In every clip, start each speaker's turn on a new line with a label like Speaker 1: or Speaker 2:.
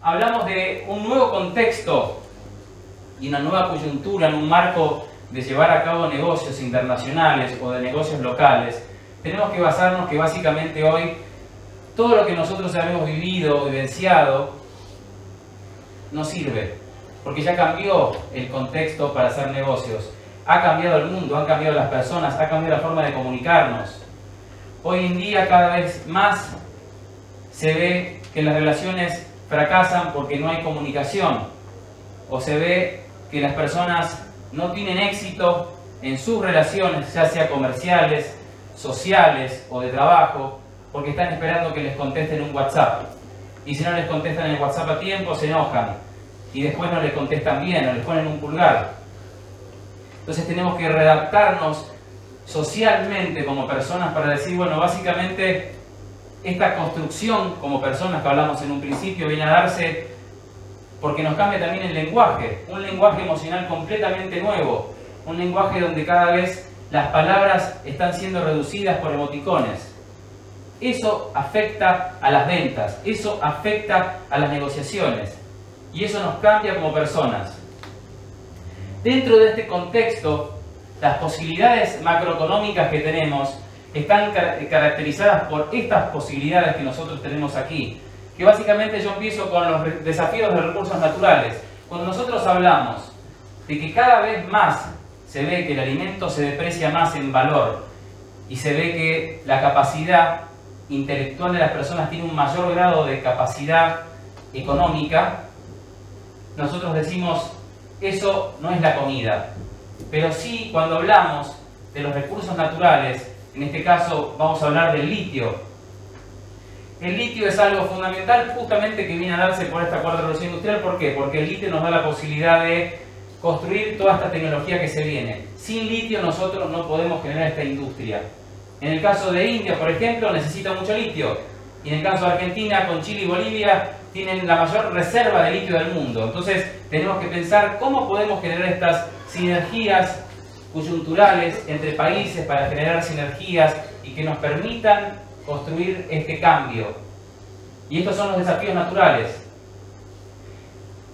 Speaker 1: hablamos de un nuevo contexto y una nueva coyuntura en un marco de llevar a cabo negocios internacionales o de negocios locales, tenemos que basarnos que básicamente hoy todo lo que nosotros hemos vivido, vivenciado, no sirve, porque ya cambió el contexto para hacer negocios. Ha cambiado el mundo, han cambiado las personas, ha cambiado la forma de comunicarnos. Hoy en día cada vez más se ve que las relaciones fracasan porque no hay comunicación, o se ve que las personas no tienen éxito en sus relaciones, ya sea comerciales, sociales o de trabajo, porque están esperando que les contesten un WhatsApp. Y si no les contestan el WhatsApp a tiempo, se enojan. Y después no les contestan bien, o les ponen un pulgar. Entonces tenemos que readaptarnos socialmente como personas para decir, bueno, básicamente esta construcción como personas que hablamos en un principio viene a darse porque nos cambia también el lenguaje, un lenguaje emocional completamente nuevo, un lenguaje donde cada vez las palabras están siendo reducidas por emoticones. Eso afecta a las ventas, eso afecta a las negociaciones y eso nos cambia como personas. Dentro de este contexto, las posibilidades macroeconómicas que tenemos están caracterizadas por estas posibilidades que nosotros tenemos aquí, que básicamente yo empiezo con los desafíos de recursos naturales. Cuando nosotros hablamos de que cada vez más se ve que el alimento se deprecia más en valor y se ve que la capacidad intelectual de las personas tiene un mayor grado de capacidad económica, nosotros decimos, eso no es la comida. Pero sí, cuando hablamos de los recursos naturales, en este caso vamos a hablar del litio. El litio es algo fundamental justamente que viene a darse por esta cuarta revolución industrial. ¿Por qué? Porque el litio nos da la posibilidad de construir toda esta tecnología que se viene. Sin litio nosotros no podemos generar esta industria. En el caso de India, por ejemplo, necesita mucho litio. Y en el caso de Argentina, con Chile y Bolivia, tienen la mayor reserva de litio del mundo. Entonces, tenemos que pensar cómo podemos generar estas sinergias coyunturales entre países para generar sinergias y que nos permitan construir este cambio. Y estos son los desafíos naturales.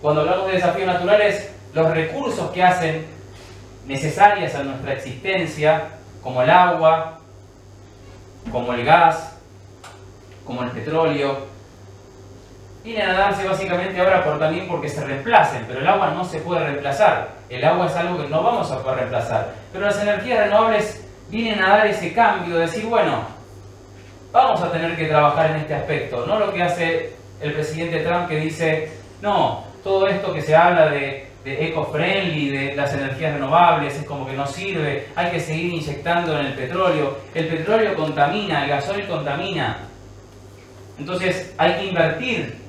Speaker 1: Cuando hablamos de desafíos naturales, los recursos que hacen necesarias a nuestra existencia, como el agua, como el gas, como el petróleo, vienen a darse básicamente ahora también porque se reemplacen, pero el agua no se puede reemplazar. El agua es algo que no vamos a poder reemplazar. Pero las energías renovables vienen a dar ese cambio, de decir, bueno, vamos a tener que trabajar en este aspecto. No lo que hace el presidente Trump, que dice, no, todo esto que se habla de eco-friendly, de las energías renovables, es como que no sirve, hay que seguir inyectando en el petróleo. El petróleo contamina, el gasoil contamina. Entonces hay que invertir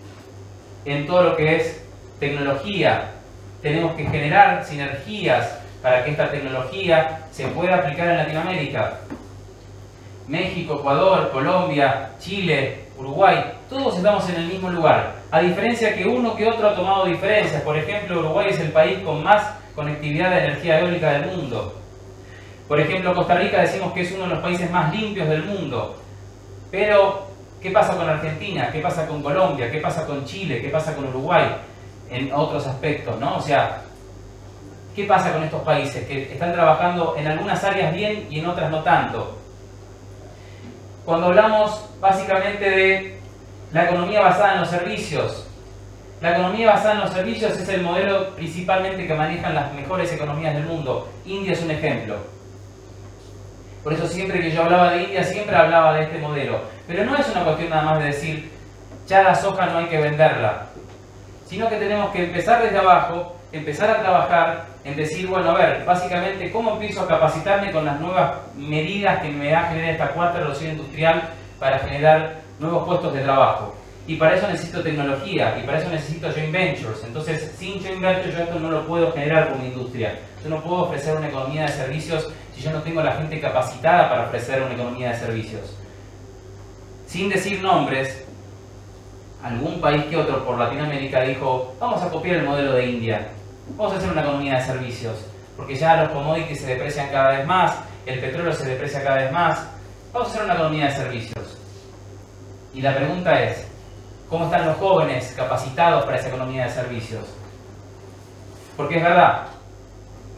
Speaker 1: en todo lo que es tecnología. Tenemos que generar sinergias para que esta tecnología se pueda aplicar en Latinoamérica. México, Ecuador, Colombia, Chile, Uruguay, todos estamos en el mismo lugar. A diferencia que uno que otro ha tomado diferencias. Por ejemplo, Uruguay es el país con más conectividad de energía eólica del mundo. Por ejemplo, Costa Rica decimos que es uno de los países más limpios del mundo. Pero, ¿qué pasa con Argentina? ¿Qué pasa con Colombia? ¿Qué pasa con Chile? ¿Qué pasa con Uruguay? En otros aspectos, ¿no? O sea, ¿qué pasa con estos países que están trabajando en algunas áreas bien y en otras no tanto? Cuando hablamos básicamente de la economía basada en los servicios, la economía basada en los servicios es el modelo principalmente que manejan las mejores economías del mundo. India es un ejemplo. Por eso siempre que yo hablaba de India, siempre hablaba de este modelo. Pero no es una cuestión nada más de decir, ya la soja no hay que venderla. Sino que tenemos que empezar desde abajo, empezar a trabajar en decir, bueno, a ver, básicamente, ¿cómo empiezo a capacitarme con las nuevas medidas que me va a generar esta cuarta revolución industrial para generar nuevos puestos de trabajo? Y para eso necesito tecnología, y para eso necesito joint ventures. Entonces, sin joint ventures yo esto no lo puedo generar como industria. Yo no puedo ofrecer una economía de servicios si yo no tengo la gente capacitada para ofrecer una economía de servicios. Sin decir nombres, algún país que otro por Latinoamérica dijo, vamos a copiar el modelo de India, vamos a hacer una economía de servicios, porque ya los commodities se deprecian cada vez más, el petróleo se deprecia cada vez más, vamos a hacer una economía de servicios. Y la pregunta es, ¿Cómo están los jóvenes capacitados para esa economía de servicios? Porque es verdad,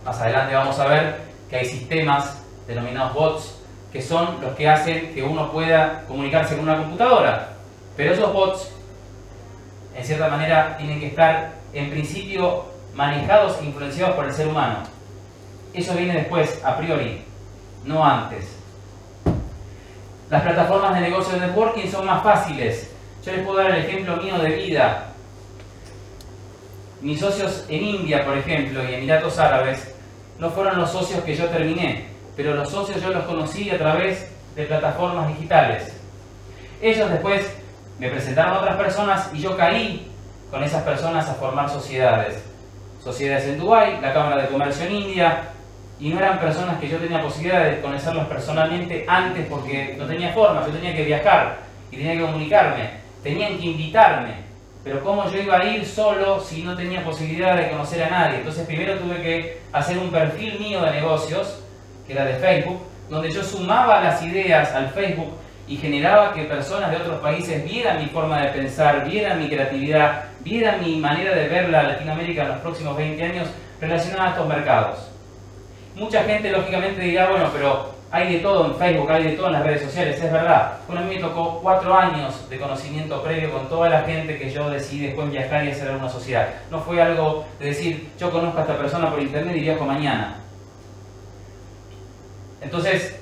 Speaker 1: más adelante vamos a ver que hay sistemas denominados bots que son los que hacen que uno pueda comunicarse con una computadora. Pero esos bots, en cierta manera, tienen que estar, en principio, manejados e influenciados por el ser humano. Eso viene después, a priori, no antes. Las plataformas de negocio de networking son más fáciles. Yo les puedo dar el ejemplo mío de vida. Mis socios en India, por ejemplo, y Emiratos Árabes, no fueron los socios que yo terminé, pero los socios yo los conocí a través de plataformas digitales. Ellos después me presentaron a otras personas y yo caí con esas personas a formar sociedades. Sociedades en Dubái, la Cámara de Comercio en India, y no eran personas que yo tenía posibilidad de conocerlos personalmente antes porque no tenía forma, yo tenía que viajar y tenía que comunicarme, tenían que invitarme. Pero ¿cómo yo iba a ir solo si no tenía posibilidad de conocer a nadie? Entonces primero tuve que hacer un perfil mío de negocios, que era de Facebook, donde yo sumaba las ideas al Facebook y generaba que personas de otros países vieran mi forma de pensar, vieran mi creatividad, vieran mi manera de ver la Latinoamérica en los próximos 20 años relacionada a estos mercados. Mucha gente lógicamente dirá, bueno, pero hay de todo en Facebook, hay de todo en las redes sociales, es verdad. Bueno, a mí me tocó 4 años de conocimiento previo con toda la gente que yo decidí después viajar y hacer una sociedad. No fue algo de decir, yo conozco a esta persona por internet y viajo mañana. Entonces,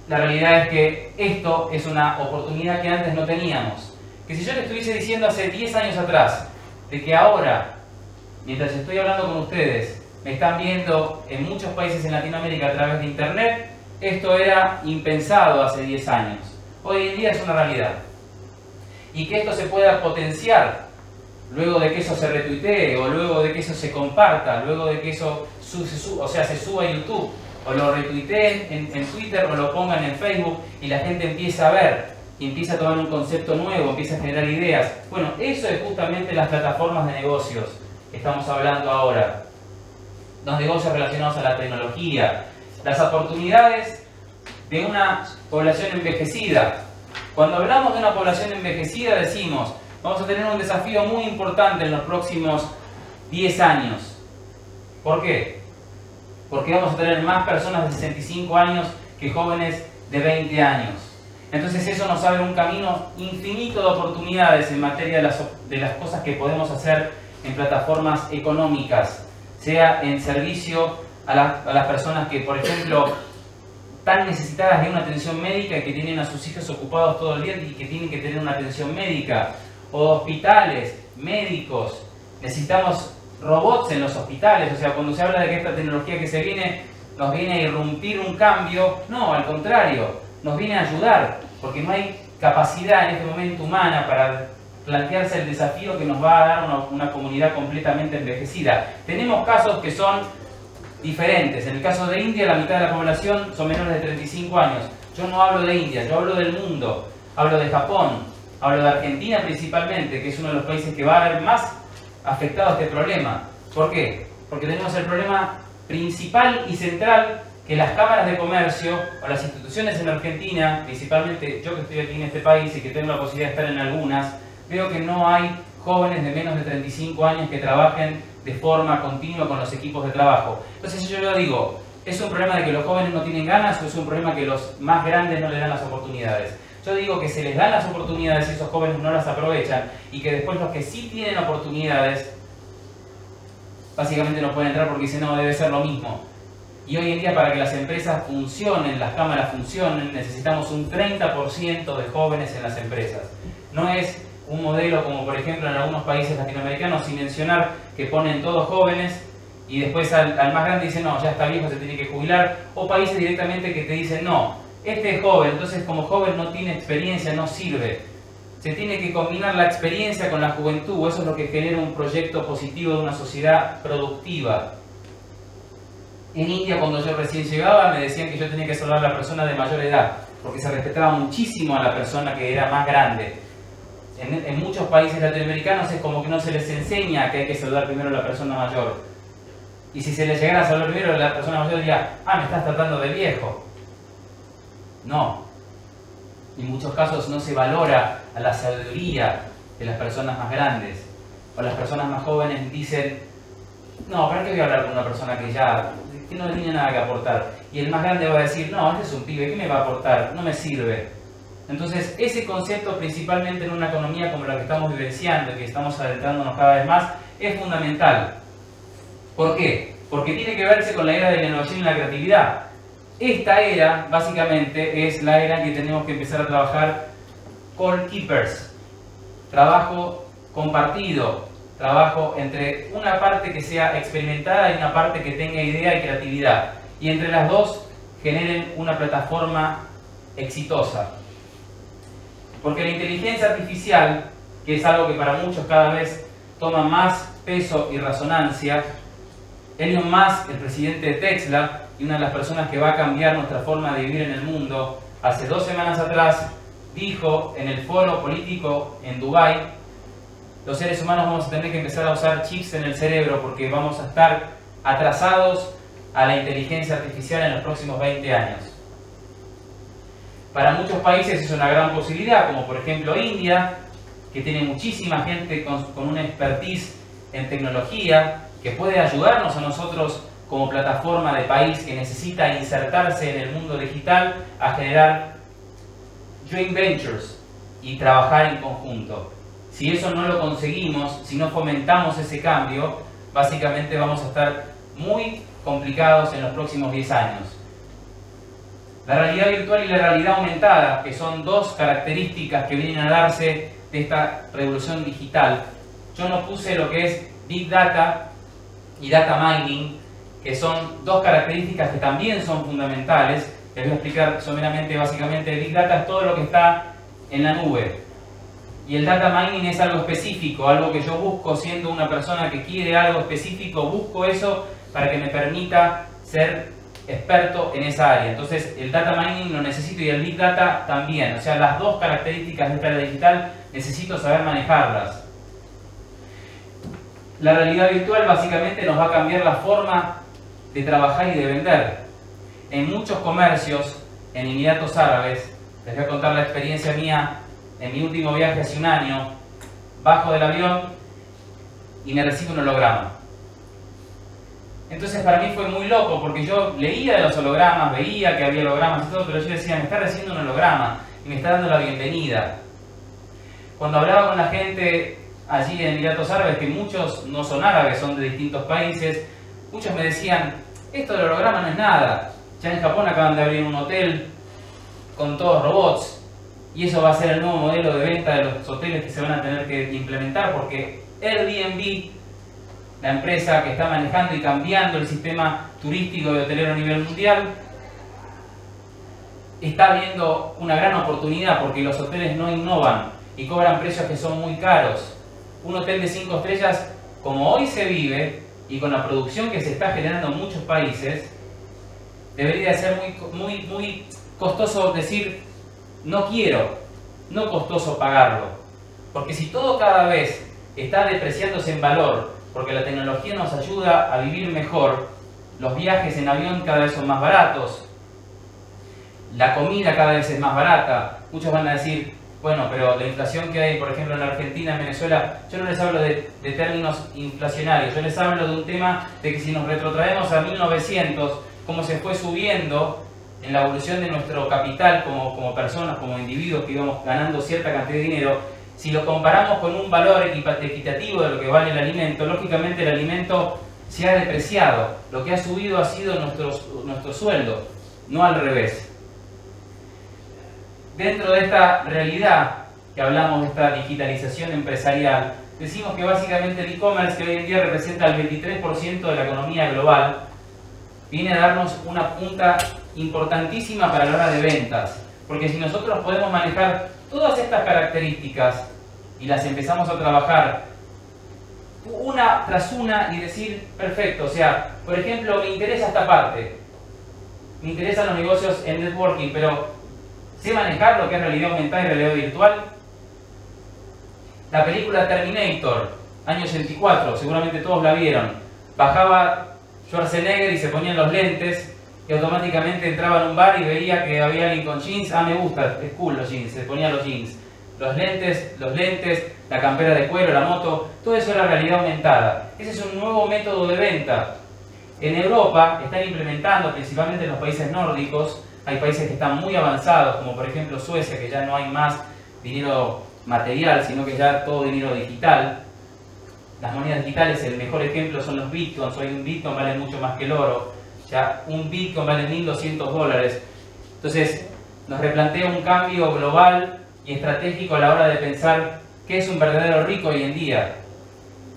Speaker 1: la realidad es que esto es una oportunidad que antes no teníamos. Que si yo le estuviese diciendo hace 10 años atrás, de que ahora, mientras estoy hablando con ustedes, me están viendo en muchos países en Latinoamérica a través de internet, esto era impensado hace 10 años. Hoy en día es una realidad. Y que esto se pueda potenciar luego de que eso se retuitee, o luego de que eso se comparta, luego de que eso se suba a YouTube, o lo retuiteen en Twitter, o lo pongan en Facebook, y la gente empieza a ver, y empieza a tomar un concepto nuevo, empieza a generar ideas. Bueno, eso es justamente las plataformas de negocios que estamos hablando ahora. Los negocios relacionados a la tecnología, las oportunidades de una población envejecida. Cuando hablamos de una población envejecida decimos, vamos a tener un desafío muy importante en los próximos 10 años. ¿Por qué? Porque vamos a tener más personas de 65 años que jóvenes de 20 años. Entonces eso nos abre un camino infinito de oportunidades en materia de las cosas que podemos hacer en plataformas económicas, sea en servicio a las personas que, por ejemplo, están necesitadas de una atención médica y que tienen a sus hijos ocupados todo el día y que tienen que tener una atención médica, o hospitales, médicos. Necesitamos robots en los hospitales, o sea, cuando se habla de que esta tecnología que se viene nos viene a irrumpir un cambio, no, al contrario, nos viene a ayudar, porque no hay capacidad en este momento humana para plantearse el desafío que nos va a dar una comunidad completamente envejecida. Tenemos casos que son diferentes. En el caso de India, la mitad de la población son menores de 35 años. Yo no hablo de India, yo hablo del mundo. Hablo de Japón, hablo de Argentina principalmente, que es uno de los países que va a haber más afectado a este problema. ¿Por qué? Porque tenemos el problema principal y central que las cámaras de comercio o las instituciones en Argentina, principalmente yo que estoy aquí en este país y que tengo la posibilidad de estar en algunas, veo que no hay jóvenes de menos de 35 años que trabajen de forma continua con los equipos de trabajo. Entonces yo lo digo, ¿es un problema de que los jóvenes no tienen ganas o es un problema que los más grandes no les dan las oportunidades? Yo digo que se les dan las oportunidades y esos jóvenes no las aprovechan, y que después los que sí tienen oportunidades básicamente no pueden entrar porque dicen no, debe ser lo mismo. Y hoy en día, para que las empresas funcionen, las cámaras funcionen, necesitamos un 30% de jóvenes en las empresas. No es un modelo como por ejemplo en algunos países latinoamericanos, sin mencionar, que ponen todos jóvenes y después al más grande dicen no, ya está viejo, se tiene que jubilar, o países directamente que te dicen no, este es joven, entonces como joven no tiene experiencia, no sirve. Se tiene que combinar la experiencia con la juventud, eso es lo que genera un proyecto positivo de una sociedad productiva. En India, cuando yo recién llegaba, me decían que yo tenía que saludar a la persona de mayor edad, porque se respetaba muchísimo a la persona que era más grande. En muchos países latinoamericanos es como que no se les enseña que hay que saludar primero a la persona mayor. Y si se les llegara a saludar primero a la persona mayor, diría, ah, me estás tratando de viejo. No. En muchos casos no se valora a la sabiduría de las personas más grandes. O las personas más jóvenes dicen, no, ¿para qué voy a hablar con una persona que no tiene nada que aportar? Y el más grande va a decir, no, este es un pibe, ¿qué me va a aportar? No me sirve. Entonces, ese concepto, principalmente en una economía como la que estamos vivenciando y que estamos adentrándonos cada vez más, es fundamental. ¿Por qué? Porque tiene que verse con la era de la innovación y la creatividad. Esta era, básicamente, es la era en que tenemos que empezar a trabajar core keepers. Trabajo compartido, trabajo entre una parte que sea experimentada y una parte que tenga idea y creatividad. Y entre las dos generen una plataforma exitosa. Porque la inteligencia artificial, que es algo que para muchos cada vez toma más peso y resonancia, Elon Musk, el presidente de Tesla, y una de las personas que va a cambiar nuestra forma de vivir en el mundo, hace 2 semanas atrás dijo en el foro político en Dubái, los seres humanos vamos a tener que empezar a usar chips en el cerebro porque vamos a estar atrasados a la inteligencia artificial en los próximos 20 años. Para muchos países es una gran posibilidad, como por ejemplo India, que tiene muchísima gente con una expertise en tecnología, que puede ayudarnos a nosotros como plataforma de país que necesita insertarse en el mundo digital a generar joint ventures y trabajar en conjunto. Si eso no lo conseguimos, si no fomentamos ese cambio, básicamente vamos a estar muy complicados en los próximos 10 años. La realidad virtual y la realidad aumentada, que son dos características que vienen a darse de esta revolución digital. Yo no puse lo que es Big Data y Data Mining, que son dos características que también son fundamentales. Les voy a explicar someramente, básicamente, Big Data es todo lo que está en la nube. Y el Data Mining es algo específico, algo que yo busco siendo una persona que quiere algo específico, busco eso para que me permita ser experto en esa área. Entonces el Data Mining lo necesito y el Big Data también. O sea, las dos características de esta era digital necesito saber manejarlas. La realidad virtual básicamente nos va a cambiar la forma de trabajar y de vender. En muchos comercios, en Emiratos Árabes, les voy a contar la experiencia mía en mi último viaje hace un año, bajo del avión y me recibe un holograma. Entonces para mí fue muy loco porque yo leía de los hologramas, veía que había hologramas y todo, pero yo decía, me está recibiendo un holograma y me está dando la bienvenida. Cuando hablaba con la gente allí en Emiratos Árabes, que muchos no son árabes, son de distintos países, muchos me decían, esto del holograma no es nada. Ya en Japón acaban de abrir un hotel con todos robots y eso va a ser el nuevo modelo de venta de los hoteles que se van a tener que implementar porque Airbnb, la empresa que está manejando y cambiando el sistema turístico y hotelero a nivel mundial, está viendo una gran oportunidad porque los hoteles no innovan y cobran precios que son muy caros. Un hotel de 5 estrellas, como hoy se vive y con la producción que se está generando en muchos países, debería ser muy costoso decir no quiero, no costoso pagarlo. Porque si todo cada vez está depreciándose en valor, porque la tecnología nos ayuda a vivir mejor, los viajes en avión cada vez son más baratos, la comida cada vez es más barata. Muchos van a decir, bueno, pero la inflación que hay, por ejemplo, en Argentina, en Venezuela, yo no les hablo de términos inflacionarios, yo les hablo de un tema de que si nos retrotraemos a 1900, cómo se fue subiendo en la evolución de nuestro capital como personas, como individuos que íbamos ganando cierta cantidad de dinero. Si lo comparamos con un valor equitativo de lo que vale el alimento, lógicamente el alimento se ha depreciado. Lo que ha subido ha sido nuestro sueldo, no al revés. Dentro de esta realidad que hablamos de esta digitalización empresarial, decimos que básicamente el e-commerce, que hoy en día representa el 23% de la economía global, viene a darnos una punta importantísima para la hora de ventas. Porque si nosotros podemos manejar todas estas características y las empezamos a trabajar una tras una y decir, perfecto, o sea, por ejemplo, me interesa esta parte, me interesan los negocios en networking, pero ¿sé manejar lo que es realidad aumentada y realidad virtual? La película Terminator, año 84, seguramente todos la vieron. Bajaba Schwarzenegger y se ponían los lentes y automáticamente entraba en un bar y veía que había alguien con jeans. Ah, me gusta, es cool los jeans, se ponía los jeans. los lentes, la campera de cuero, la moto, todo eso era realidad aumentada. Ese es un nuevo método de venta. En Europa están implementando, principalmente en los países nórdicos, hay países que están muy avanzados, como por ejemplo Suecia, que ya no hay más dinero material, sino que ya todo dinero digital. Las monedas digitales, el mejor ejemplo son los bitcoins. Hoy un bitcoin vale mucho más que el oro. Ya un bitcoin vale $1.200. Entonces nos replantea un cambio global y estratégico a la hora de pensar qué es un verdadero rico hoy en día.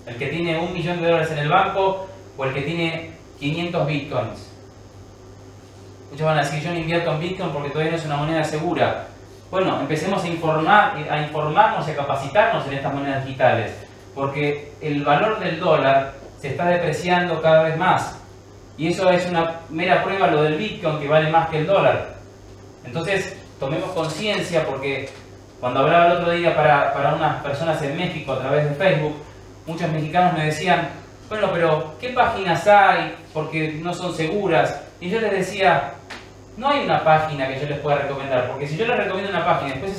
Speaker 1: El que tiene $1 millón en el banco o el que tiene 500 bitcoins. Muchos van a decir, yo no invierto en bitcoin porque todavía no es una moneda segura. Bueno, empecemos a informarnos y a capacitarnos en estas monedas digitales, porque el valor del dólar se está depreciando cada vez más. Y eso es una mera prueba lo del bitcoin, que vale más que el dólar. Entonces, tomemos conciencia, porque cuando hablaba el otro día para unas personas en México a través de Facebook, muchos mexicanos me decían, bueno, pero ¿qué páginas hay? Porque no son seguras. Y yo les decía, no hay una página que yo les pueda recomendar, porque si yo les recomiendo una página y después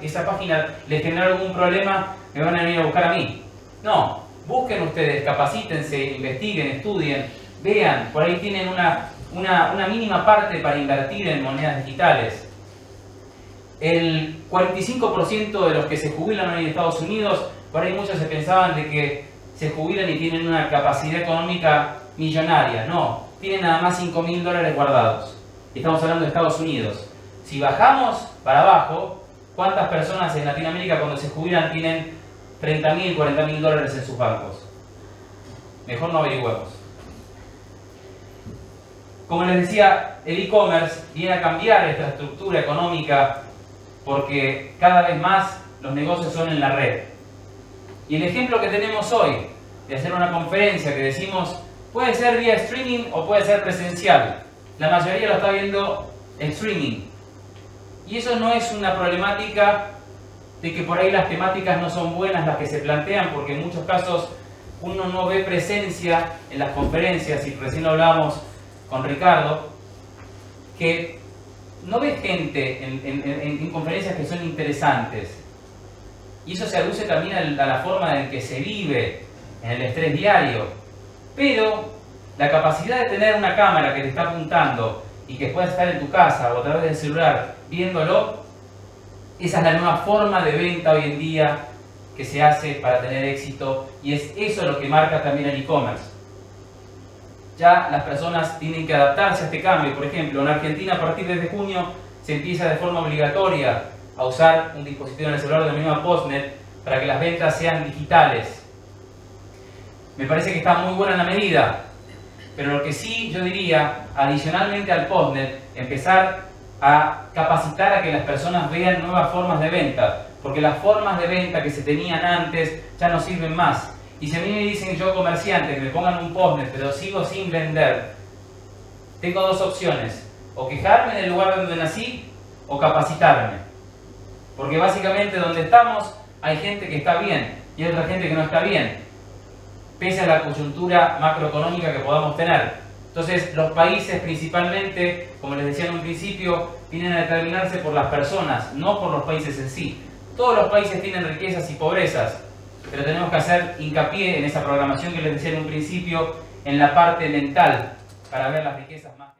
Speaker 1: esa página les genera algún problema, me van a venir a buscar a mí. No, busquen ustedes, capacítense, investiguen, estudien, vean, por ahí tienen una mínima parte para invertir en monedas digitales. El 45% de los que se jubilan hoy en Estados Unidos, por ahí muchos se pensaban de que se jubilan y tienen una capacidad económica millonaria. No, tienen nada más $5.000 guardados. Estamos hablando de Estados Unidos. Si bajamos para abajo, ¿cuántas personas en Latinoamérica cuando se jubilan tienen $30.000, $40.000 en sus bancos? Mejor no averigüemos. Como les decía, el e-commerce viene a cambiar esta estructura económica porque cada vez más los negocios son en la red. Y el ejemplo que tenemos hoy de hacer una conferencia que decimos puede ser vía streaming o puede ser presencial. La mayoría lo está viendo en streaming. Y eso no es una problemática de que por ahí las temáticas no son buenas las que se plantean, porque en muchos casos uno no ve presencia en las conferencias, y recién lo hablábamos con Ricardo, que no ves gente en conferencias que son interesantes. Y eso se aduce también a la forma en que se vive, en el estrés diario. Pero la capacidad de tener una cámara que te está apuntando y que puedas estar en tu casa o a través del celular viéndolo, esa es la nueva forma de venta hoy en día que se hace para tener éxito, y es eso lo que marca también el e-commerce. Ya las personas tienen que adaptarse a este cambio. Por ejemplo, en Argentina a partir de junio se empieza de forma obligatoria a usar un dispositivo en el celular denominado Postnet para que las ventas sean digitales. Me parece que está muy buena la medida, pero lo que sí yo diría, adicionalmente al Postnet, empezar a capacitar a que las personas vean nuevas formas de venta, porque las formas de venta que se tenían antes ya no sirven más. Y si a mí me dicen, yo comerciante, que me pongan un Postnet pero sigo sin vender, tengo dos opciones: o quejarme en el lugar donde nací o capacitarme, porque básicamente donde estamos hay gente que está bien y hay otra gente que no está bien, pese a la coyuntura macroeconómica que podamos tener. Entonces los países principalmente, como les decía en un principio, vienen a determinarse por las personas, no por los países en sí. Todos los países tienen riquezas y pobrezas, pero tenemos que hacer hincapié en esa programación que les decía en un principio, en la parte mental, para ver las riquezas más.